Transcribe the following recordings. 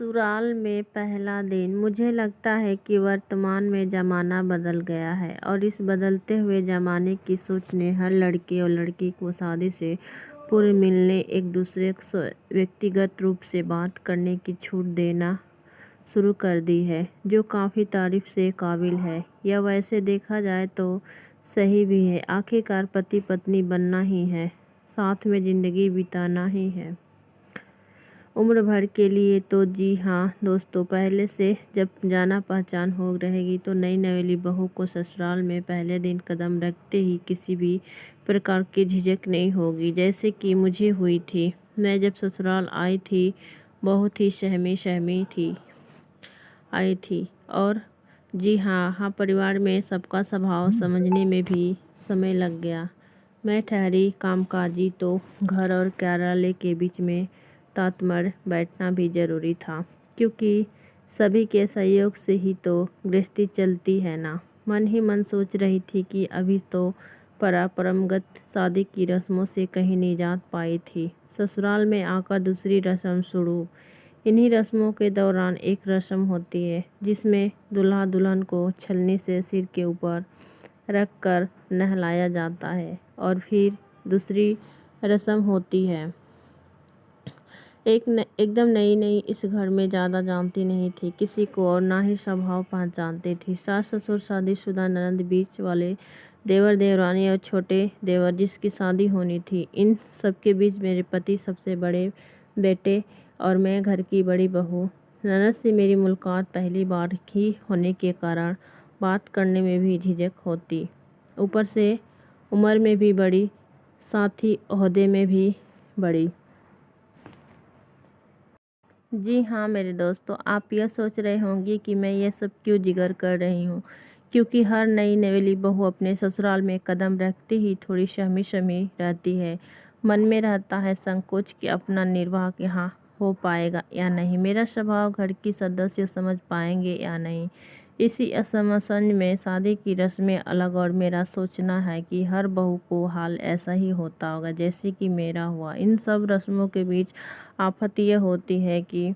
ससुराल में पहला दिन। मुझे लगता है कि वर्तमान में ज़माना बदल गया है और इस बदलते हुए ज़माने की सोच ने हर लड़के और लड़की को शादी से पूर्व मिलने, एक दूसरे से व्यक्तिगत रूप से बात करने की छूट देना शुरू कर दी है, जो काफ़ी तारीफ से काबिल है। यह वैसे देखा जाए तो सही भी है। आखिरकार पति पत्नी बनना ही है, साथ में ज़िंदगी बिताना ही है, उम्र भर के लिए। तो जी हाँ दोस्तों, पहले से जब जाना पहचान हो रहेगी तो नई नवेली बहू को ससुराल में पहले दिन कदम रखते ही किसी भी प्रकार की झिझक नहीं होगी, जैसे कि मुझे हुई थी। मैं जब ससुराल आई थी बहुत ही सहमी सहमी थी आई थी। और जी हाँ, परिवार में सबका स्वभाव समझने में भी समय लग गया। मैं ठहरी कामकाजी तो घर और कार्यालय के बीच में तालमेल बैठना भी ज़रूरी था, क्योंकि सभी के सहयोग से ही तो गृहस्थी चलती है ना। मन ही मन सोच रही थी कि अभी तो परंपरागत शादी की रस्मों से कहीं निजात पाई थी, ससुराल में आकर दूसरी रस्म शुरू। इन्हीं रस्मों के दौरान एक रस्म होती है जिसमें दूल्हा दुल्हन को छलनी से सिर के ऊपर रख कर नहलाया जाता है, और फिर दूसरी रस्म होती है। एकदम नई इस घर में ज़्यादा जानती नहीं थी किसी को और ना ही स्वभाव पहचानती थी। सास ससुर, शादीशुदा ननद, बीच वाले देवर देवरानी और छोटे देवर जिसकी शादी होनी थी, इन सबके बीच मेरे पति सबसे बड़े बेटे और मैं घर की बड़ी बहू। ननद से मेरी मुलाकात पहली बार ही होने के कारण बात करने में भी झिझक होती, ऊपर से उम्र में भी बड़ी, साथ ही ओहदे में भी बड़ी। जी हाँ मेरे दोस्तों, आप यह सोच रहे होंगे कि मैं ये सब क्यों जिक्र कर रही हूँ, क्योंकि हर नई नवेली बहू अपने ससुराल में कदम रखते ही थोड़ी शर्मी शर्मी रहती है। मन में रहता है संकोच कि अपना निर्वाह यहाँ हो पाएगा या नहीं, मेरा स्वभाव घर की सदस्य समझ पाएंगे या नहीं। इसी असमंजस में शादी की रस्में अलग और मेरा सोचना है कि हर बहू को हाल ऐसा ही होता होगा जैसे कि मेरा हुआ। इन सब रस्मों के बीच आफत यह होती है कि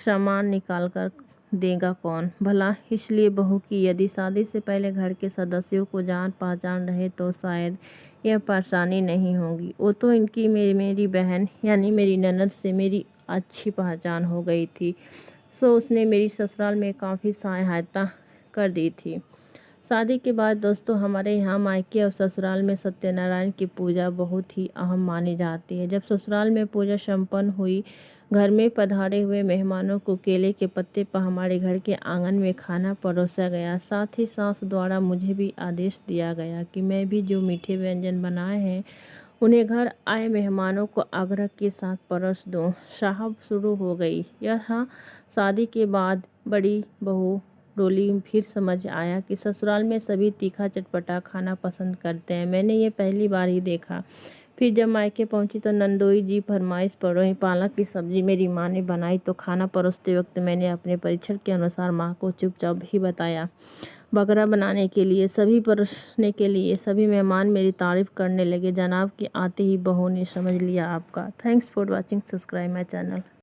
सामान निकाल कर देगा कौन भला। इसलिए बहू की यदि शादी से पहले घर के सदस्यों को जान पहचान रहे तो शायद यह परेशानी नहीं होगी। वो तो इनकी मेरी बहन यानी मेरी ननद से मेरी अच्छी पहचान हो गई थी, सो उसने मेरी ससुराल में काफ़ी सहायता कर दी थी। शादी के बाद दोस्तों हमारे यहाँ मायके और ससुराल में सत्यनारायण की पूजा बहुत ही अहम मानी जाती है। जब ससुराल में पूजा संपन्न हुई, घर में पधारे हुए मेहमानों को केले के पत्ते पर हमारे घर के आंगन में खाना परोसा गया। साथ ही सास द्वारा मुझे भी आदेश दिया गया कि मैं भी जो मीठे व्यंजन बनाए हैं उन्हें घर आए मेहमानों को आग्रह के साथ परोस दूं। साहब शुरू हो गई। यहाँ शादी के बाद बड़ी बहू डोली फिर समझ आया कि ससुराल में सभी तीखा चटपटा खाना पसंद करते हैं। मैंने ये पहली बार ही देखा। फिर जब मायके पहुंची तो नंदोई जी फरमाइश पर रही। पालक की सब्जी मेरी माँ ने बनाई तो खाना परोसते वक्त मैंने अपने परीक्षण के अनुसार माँ को चुपचाप ही बताया। बकरा बनाने के लिए, सभी परोसने के लिए सभी मेहमान मेरी तारीफ करने लगे। जनाब के आते ही बहू ने समझ लिया आपका। Thanks for watching, subscribe my channel.